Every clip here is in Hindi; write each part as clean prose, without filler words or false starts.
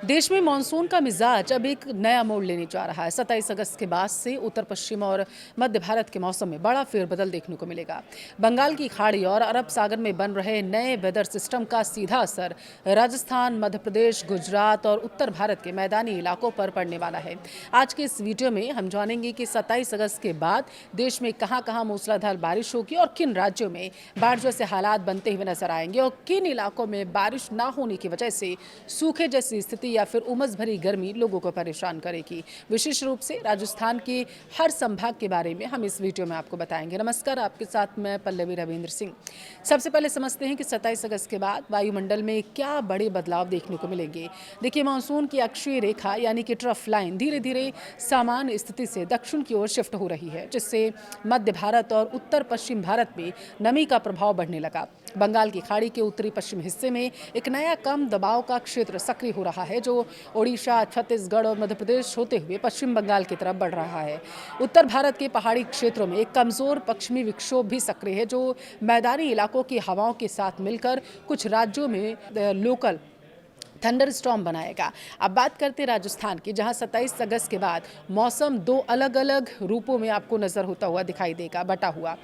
देश में मानसून का मिजाज अब एक नया मोड़ लेने जा रहा है। 27 अगस्त के बाद से उत्तर पश्चिम और मध्य भारत के मौसम में बड़ा फेरबदल देखने को मिलेगा। बंगाल की खाड़ी और अरब सागर में बन रहे नए वेदर सिस्टम का सीधा असर राजस्थान, मध्य प्रदेश, गुजरात और उत्तर भारत के मैदानी इलाकों पर पड़ने वाला है। आज के इस वीडियो में हम जानेंगे कि 27 अगस्त के बाद देश में कहां कहां मूसलाधार बारिश होगी और किन राज्यों में बाढ़ जैसे हालात बनते हुए नजर आएंगे और किन इलाकों में बारिश न होने की वजह से सूखे जैसी स्थिति या फिर उमस भरी गर्मी लोगों को परेशान करेगी। विशेष रूप से राजस्थान के हर संभाग के बारे में हम इस वीडियो में आपको बताएंगे। नमस्कार, आपके साथ मैं पल्लवी रविंद्र सिंह। सबसे पहले समझते हैं कि 27 अगस्त के बाद वायुमंडल में क्या बड़े बदलाव देखने को मिलेंगे। देखिए, मानसून की अक्षीय रेखा यानी कि ट्रफ लाइन धीरे धीरे सामान्य स्थिति से दक्षिण की ओर शिफ्ट हो रही है, जिससे मध्य भारत और उत्तर पश्चिम भारत में नमी का प्रभाव बढ़ने लगा। बंगाल की खाड़ी के उत्तरी पश्चिम हिस्से में एक नया कम दबाव का क्षेत्र सक्रिय हो रहा है, जो ओडिशा, छत्तीसगढ़ और मध्य प्रदेश होते हुए पश्चिम बंगाल की तरफ बढ़ रहा है। उत्तर भारत के पहाड़ी क्षेत्रों में एक कमजोर पश्चिमी विक्षोभ भी सक्रिय है, जो मैदानी इलाकों की हवाओं के साथ मिलकर कुछ राज्यों में लोकल थंडर स्टॉर्म बनाएगा। अब बात करते हैं राजस्थान की, जहां 27 अगस्त के बाद मौसम दो अलग अलग रूपों में आपको नजर होता हुआ दिखाई देगा, बटा हुआ।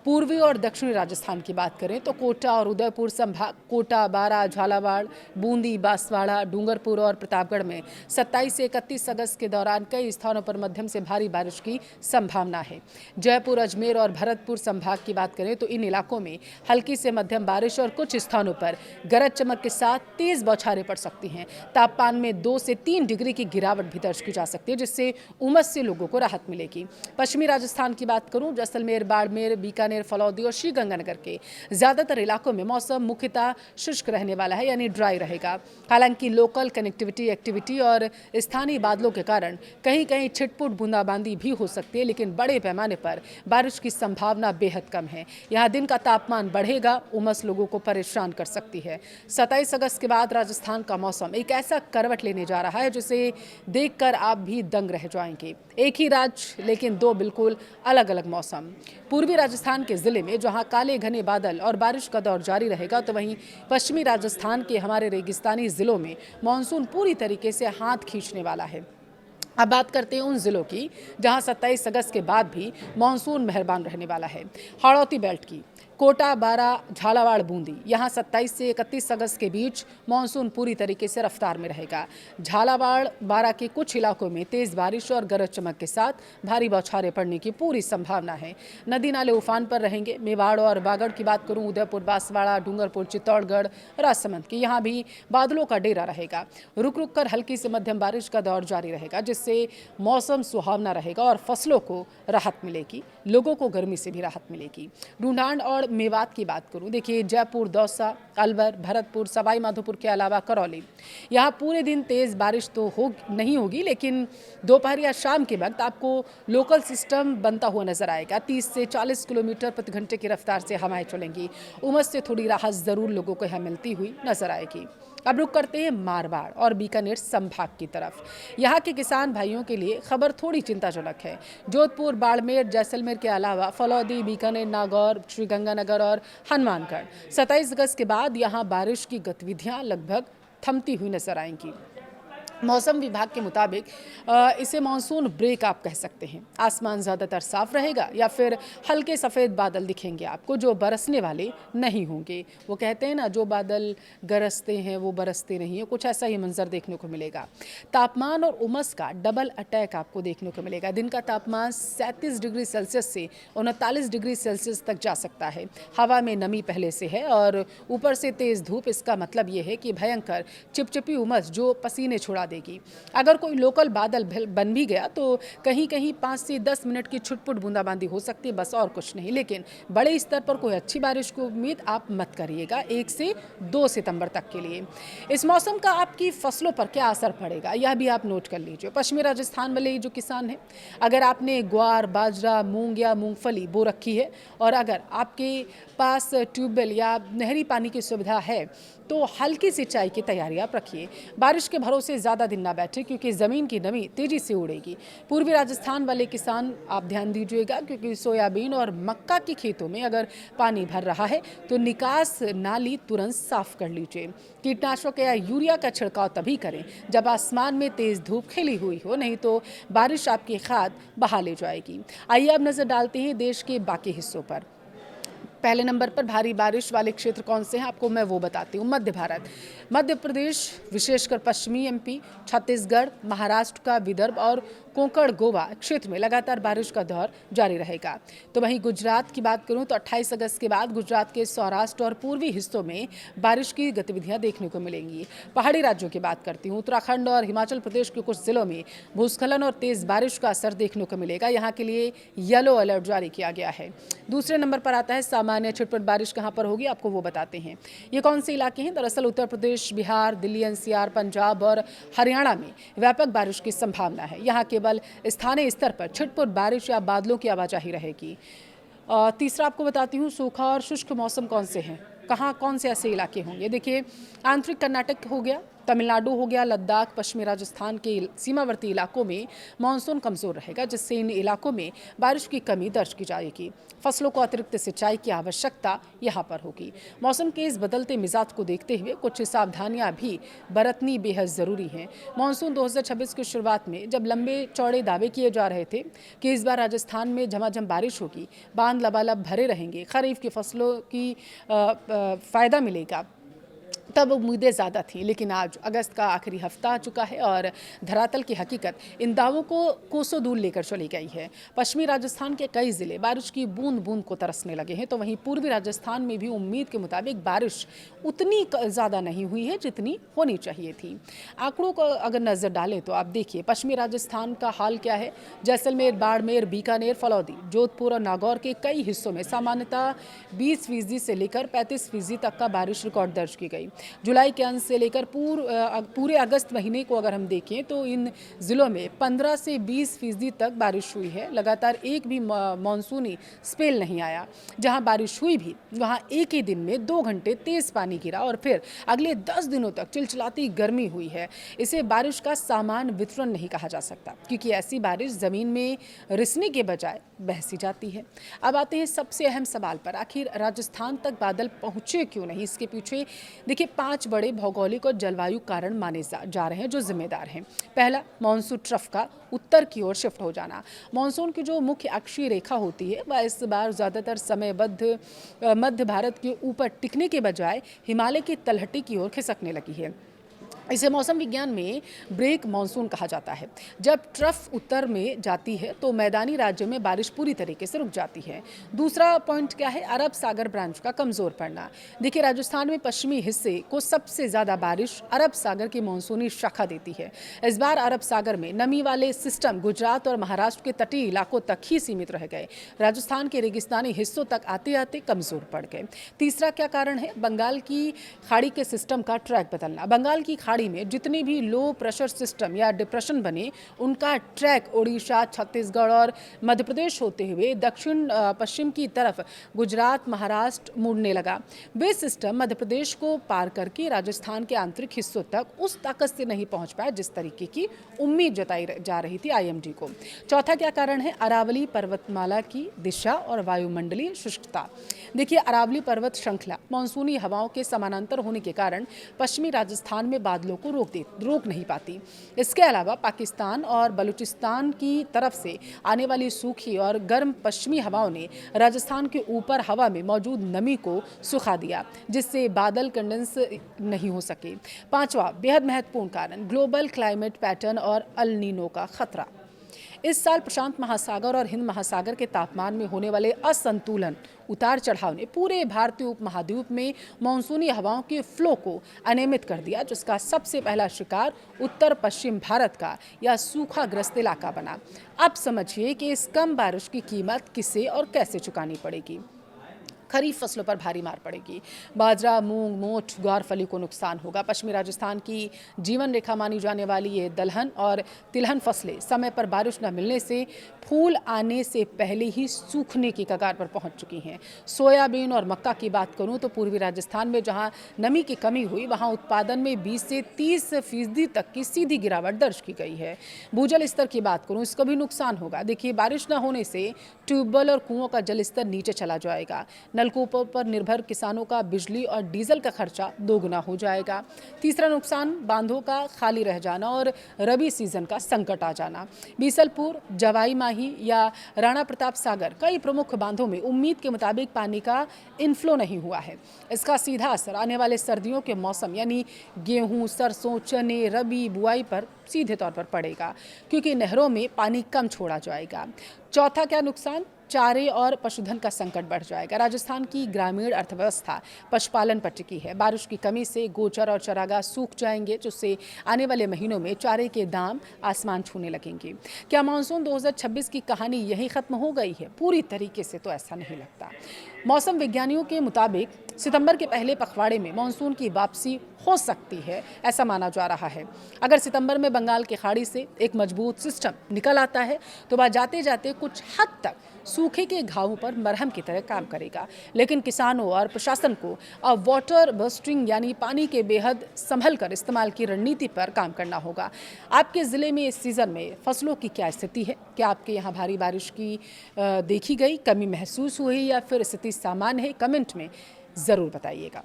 पूर्वी और दक्षिणी राजस्थान की बात करें तो कोटा और उदयपुर संभाग, कोटा, बारां, झालावाड़, बूंदी, बांसवाड़ा, डूंगरपुर और प्रतापगढ़ में 27 से 31 अगस्त के दौरान कई स्थानों पर मध्यम से भारी बारिश की संभावना है। जयपुर, अजमेर और भरतपुर संभाग की बात करें तो इन इलाकों में हल्की से मध्यम बारिश और कुछ स्थानों पर गरज चमक के साथ तेज बौछारें पड़ सकती हैं। तापमान में 2 से 3 डिग्री की गिरावट भी दर्ज की जा सकती है, जिससे उमस से लोगों को राहत मिलेगी। पश्चिमी राजस्थान की बात करूं, जैसलमेर, बाड़मेर, बीकानेर, फलौदी और श्रीगंगानगर के ज्यादातर इलाकों में मौसम मुख्यतः शुष्क रहने वाला है, यानी ड्राई रहेगा। हालांकि लोकल कनेक्टिविटी एक्टिविटी और स्थानीय बादलों के कारण कहीं कहीं छिटपुट बूंदाबांदी भी हो सकती है, लेकिन बड़े पैमाने पर बारिश की संभावना बेहद कम है। यहाँ दिन का तापमान बढ़ेगा, उमस लोगों को परेशान कर सकती है। 27 अगस्त के बाद राजस्थान का मौसम एक ऐसा करवट लेने जा रहा है जिसे देखकर आप भी दंग रह जाएंगे। एक ही राज्य लेकिन दो बिल्कुल अलग अलग मौसम। पूर्वी राजस्थान के जिले में जहां काले घने बादल और बारिश का दौर जारी रहेगा, तो वहीं पश्चिमी राजस्थान के हमारे रेगिस्तानी जिलों में मानसून पूरी तरीके से हाथ खींचने वाला है। अब बात करते हैं उन जिलों की जहां 27 अगस्त के बाद भी मानसून मेहरबान रहने वाला है। हाड़ौती बेल्ट की कोटा, बारां, झालावाड़, बूंदी, यहां 27 से 31 अगस्त के बीच मानसून पूरी तरीके से रफ्तार में रहेगा। झालावाड़, बारां के कुछ इलाकों में तेज बारिश और गरज चमक के साथ भारी बौछारें पड़ने की पूरी संभावना है। नदी नाले उफान पर रहेंगे। मेवाड़ और बागड़ की बात करूं, उदयपुर, बांसवाड़ा, डूंगरपुर, चित्तौड़गढ़, राजसमंद की यहां भी बादलों का डेरा रहेगा। रुक रुक कर हल्की से मध्यम बारिश का दौर जारी रहेगा, जिससे मौसम सुहावना रहेगा और फसलों को राहत मिलेगी, लोगों को गर्मी से भी राहत मिलेगी। ढूंढान और मेवात की बात करूं, देखिए जयपुर, दौसा, अलवर, भरतपुर, सवाई माधोपुर के अलावा करौली, यहाँ पूरे दिन तेज बारिश तो नहीं होगी, लेकिन दोपहर या शाम के वक्त आपको लोकल सिस्टम बनता हुआ नजर आएगा। 30 से 40 किलोमीटर प्रति घंटे की रफ्तार से हवाएं चलेंगी। उमस से थोड़ी राहत जरूर लोगों को यहाँ मिलती हुई नजर आएगी। अब रुक करते हैं मारवाड़ और बीकानेर संभाग की तरफ। यहाँ के किसान भाइयों के लिए खबर थोड़ी चिंताजनक है। जोधपुर, बाड़मेर, जैसलमेर के अलावा फलौदी, बीकानेर, नागौर, श्रीगंगानगर और हनुमानगढ़ 27 अगस्त के बाद यहाँ बारिश की गतिविधियाँ लगभग थमती हुई नजर आएंगी। मौसम विभाग के मुताबिक इसे मानसून ब्रेक आप कह सकते हैं। आसमान ज़्यादातर साफ रहेगा या फिर हल्के सफ़ेद बादल दिखेंगे आपको, जो बरसने वाले नहीं होंगे। वो कहते हैं ना, जो बादल गरजते हैं वो बरसते नहीं है, कुछ ऐसा ही मंजर देखने को मिलेगा। तापमान और उमस का डबल अटैक आपको देखने को मिलेगा। दिन का तापमान 37 डिग्री सेल्सियस से 39 डिग्री सेल्सियस तक जा सकता है। हवा में नमी पहले से है और ऊपर से तेज़ धूप। इसका मतलब ये है कि भयंकर चिपचिपी उमस जो पसीने छुड़ा देगी। अगर कोई लोकल बादल बन भी गया तो कहीं कहीं 5 से 10 मिनट की छुटपुट बूंदाबांदी हो सकती है, बस और कुछ नहीं। लेकिन बड़े स्तर पर कोई अच्छी बारिश की उम्मीद आप मत करिएगा 1 से 2 सितंबर तक के लिए। इस मौसम का आपकी फसलों पर क्या असर पड़ेगा, यह भी आप नोट कर लीजिए। पश्चिमी राजस्थान वाले जो किसान हैं, अगर आपने ग्वार, बाजरा, मूंग या मूंगफली बो रखी है और अगर आपके पास ट्यूबवेल या नहरी पानी की सुविधा है, तो हल्की सिंचाई की तैयारी आप रखिए। बारिश के भरोसे ज़्यादा दिन ना बैठे क्योंकि ज़मीन की नमी तेज़ी से उड़ेगी। पूर्वी राजस्थान वाले किसान आप ध्यान दीजिएगा क्योंकि सोयाबीन और मक्का की खेतों में अगर पानी भर रहा है तो निकास नाली तुरंत साफ कर लीजिए। कीटनाशक या यूरिया का छिड़काव तभी करें जब आसमान में तेज़ धूप खिली हुई हो, नहीं तो बारिश आपकी खाद बहा ले जाएगी। आइए अब नज़र डालते हैं देश के बाकी हिस्सों पर। पहले नंबर पर भारी बारिश वाले क्षेत्र कौन से हैं आपको मैं वो बताती हूँ। मध्य भारत, मध्य प्रदेश विशेषकर पश्चिमी एमपी, छत्तीसगढ़, महाराष्ट्र का विदर्भ और कोंकण गोवा क्षेत्र में लगातार बारिश का दौर जारी रहेगा। तो वहीं गुजरात की बात करूं तो 28 अगस्त के बाद गुजरात के सौराष्ट्र और पूर्वी हिस्सों में बारिश की गतिविधियां देखने को मिलेंगी। पहाड़ी राज्यों की बात करती हूँ, उत्तराखंड और हिमाचल प्रदेश के कुछ जिलों में भूस्खलन और तेज बारिश का असर देखने को मिलेगा। यहाँ के लिए येलो अलर्ट जारी किया गया है। दूसरे नंबर पर आता है सामान्य छिटपुट बारिश कहाँ पर होगी आपको वो बताते हैं। ये कौन से इलाके हैं? दरअसल उत्तर प्रदेश, बिहार, दिल्ली एनसीआर, पंजाब और हरियाणा में व्यापक बारिश की संभावना है। यहाँ केवल स्थानीय स्तर पर छिटपुट बारिश या बादलों की आवाजाही रहेगी। तीसरा आपको बताती हूँ सूखा और शुष्क मौसम कौन से हैं, कहाँ कौन से ऐसे इलाके होंगे। देखिए आंतरिक कर्नाटक हो गया, तमिलनाडु हो गया, लद्दाख, पश्चिमी राजस्थान के सीमावर्ती इलाकों में मानसून कमजोर रहेगा, जिससे इन इलाकों में बारिश की कमी दर्ज की जाएगी। फसलों को अतिरिक्त सिंचाई की आवश्यकता यहाँ पर होगी। मौसम के इस बदलते मिजाज को देखते हुए कुछ सावधानियां भी बरतनी बेहद ज़रूरी हैं। मानसून 2026 की शुरुआत में जब लंबे चौड़े दावे किए जा रहे थे कि इस बार राजस्थान में झमाझम बारिश होगी, बांध लबालब भरे रहेंगे, खरीफ की फसलों की फ़ायदा मिलेगा, तब उम्मीदें ज़्यादा थीं। लेकिन आज अगस्त का आखिरी हफ्ता आ चुका है और धरातल की हकीकत इन दावों को कोसों दूर लेकर चली गई है। पश्चिमी राजस्थान के कई ज़िले बारिश की बूंद बूंद को तरसने लगे हैं, तो वहीं पूर्वी राजस्थान में भी उम्मीद के मुताबिक बारिश उतनी ज़्यादा नहीं हुई है जितनी होनी चाहिए थी। आंकड़ों को अगर नज़र डालें तो आप देखिए पश्चिमी राजस्थान का हाल क्या है। जैसलमेर, बाड़मेर, बीकानेर, फलौदी, जोधपुर और नागौर के कई हिस्सों में सामान्यतः 20% से लेकर 35% तक का बारिश रिकॉर्ड दर्ज की गई। जुलाई के अंत से लेकर पूरे अगस्त महीने को अगर हम देखें तो इन ज़िलों में 15 से 20% तक बारिश हुई है। लगातार एक भी मानसूनी स्पेल नहीं आया। जहां बारिश हुई भी वहां एक ही दिन में 2 घंटे तेज़ पानी गिरा और फिर अगले 10 दिनों तक चिलचिलाती गर्मी हुई है। इसे बारिश का सामान्य वितरण नहीं कहा जा सकता क्योंकि ऐसी बारिश ज़मीन में रिसने के बजाय बहसी जाती है। अब आते हैं सबसे अहम सवाल पर, आखिर राजस्थान तक बादल पहुंचे क्यों नहीं? इसके पीछे देखिए 5 बड़े भौगोलिक और जलवायु कारण माने जा रहे हैं जो जिम्मेदार हैं। पहला, मानसून ट्रफ का उत्तर की ओर शिफ्ट हो जाना। मानसून की जो मुख्य अक्षीय रेखा होती है वह इस बार ज़्यादातर समयबद्ध मध्य भारत के ऊपर टिकने के बजाय हिमालय की तलहटी की ओर खिसकने लगी है। इसे मौसम विज्ञान में ब्रेक मानसून कहा जाता है। जब ट्रफ उत्तर में जाती है तो मैदानी राज्यों में बारिश पूरी तरीके से रुक जाती है। दूसरा पॉइंट क्या है? अरब सागर ब्रांच का कमजोर पड़ना। देखिए राजस्थान में पश्चिमी हिस्से को सबसे ज़्यादा बारिश अरब सागर की मानसूनी शाखा देती है। इस बार अरब सागर में नमी वाले सिस्टम गुजरात और महाराष्ट्र के तटीय इलाकों तक ही सीमित रह गए। राजस्थान के रेगिस्तानी हिस्सों तक आते आते कमजोर पड़ गए। तीसरा क्या कारण है? बंगाल की खाड़ी के सिस्टम का ट्रैक बदलना। बंगाल की खाड़ी में जितने भी लो प्रेशर सिस्टम या डिप्रेशन बने उनका ट्रैक ओडिशा, छत्तीसगढ़ और मध्य प्रदेश होते हुए दक्षिण पश्चिम की तरफ गुजरात, महाराष्ट्र मुड़ने लगा। वे सिस्टम मध्य प्रदेश को पार करके राजस्थान के आंतरिक हिस्सों तक उस ताकत से नहीं पहुंच पाया जिस तरीके की उम्मीद जताई जा रही थी आईएमडी को। चौथा क्या कारण है? अरावली पर्वतमाला की दिशा और वायुमंडलीय शुष्कता। देखिए अरावली पर्वत श्रृंखला मानसूनी हवाओं के समानांतर होने के कारण पश्चिमी राजस्थान में बादलों को रोक नहीं पाती। इसके अलावा पाकिस्तान और बलूचिस्तान की तरफ से आने वाली सूखी और गर्म पश्चिमी हवाओं ने राजस्थान के ऊपर हवा में मौजूद नमी को सुखा दिया, जिससे बादल कंडेंस नहीं हो सके। पांचवा बेहद महत्वपूर्ण कारण ग्लोबल क्लाइमेट पैटर्न और अल नीनो का खतरा। इस साल प्रशांत महासागर और हिंद महासागर के तापमान में होने वाले असंतुलन, उतार चढ़ाव ने पूरे भारतीय उपमहाद्वीप में मानसूनी हवाओं के फ्लो को अनियमित कर दिया, जिसका सबसे पहला शिकार उत्तर पश्चिम भारत का या सूखाग्रस्त इलाका बना। अब समझिए कि इस कम बारिश की कीमत किसे और कैसे चुकानी पड़ेगी। खरीफ फसलों पर भारी मार पड़ेगी। बाजरा, मूंग, मोठ, ग्वारफली को नुकसान होगा। पश्चिमी राजस्थान की जीवन रेखा मानी जाने वाली ये दलहन और तिलहन फसलें समय पर बारिश न मिलने से फूल आने से पहले ही सूखने की कगार पर पहुंच चुकी हैं। सोयाबीन और मक्का की बात करूं तो पूर्वी राजस्थान में जहां नमी की कमी हुई, वहां उत्पादन में 20 से 30% तक की सीधी गिरावट दर्ज की गई है। भूजल स्तर की बात करूं, इसका भी नुकसान होगा। देखिए, बारिश न होने से ट्यूबवेल और कुओं का जल स्तर नीचे चला जाएगा। नलकूपों पर निर्भर किसानों का बिजली और डीजल का खर्चा दोगुना हो जाएगा। तीसरा नुकसान, बांधों का खाली रह जाना और रबी सीजन का संकट आ जाना। बीसलपुर, जवाई माही या राणा प्रताप सागर कई प्रमुख बांधों में उम्मीद के मुताबिक पानी का इनफ्लो नहीं हुआ है। इसका सीधा असर आने वाले सर्दियों के मौसम यानी गेहूं, सरसों, चने, रबी बुआई पर सीधे तौर पर पड़ेगा, क्योंकि नहरों में पानी कम छोड़ा जाएगा। चौथा क्या नुकसान, चारे और पशुधन का संकट बढ़ जाएगा। राजस्थान की ग्रामीण अर्थव्यवस्था पशुपालन पर टिकी है। बारिश की कमी से गोचर और चरागाह सूख जाएंगे, जिससे आने वाले महीनों में चारे के दाम आसमान छूने लगेंगे। क्या मानसून 2026 की कहानी यही खत्म हो गई है? पूरी तरीके से तो ऐसा नहीं लगता। मौसम विज्ञानियों के मुताबिक सितंबर के पहले पखवाड़े में मानसून की वापसी हो सकती है, ऐसा माना जा रहा है। अगर सितंबर में बंगाल की खाड़ी से एक मजबूत सिस्टम निकल आता है तो वह जाते जाते कुछ हद तक सूखे के घावों पर मरहम की तरह काम करेगा। लेकिन किसानों और प्रशासन को अब वाटर बस्टिंग यानी पानी के बेहद संभल कर इस्तेमाल की रणनीति पर काम करना होगा। आपके ज़िले में इस सीज़न में फसलों की क्या स्थिति है? क्या आपके यहाँ भारी बारिश की देखी गई, कमी महसूस हुई या फिर स्थिति सामान्य है? कमेंट में ज़रूर बताइएगा।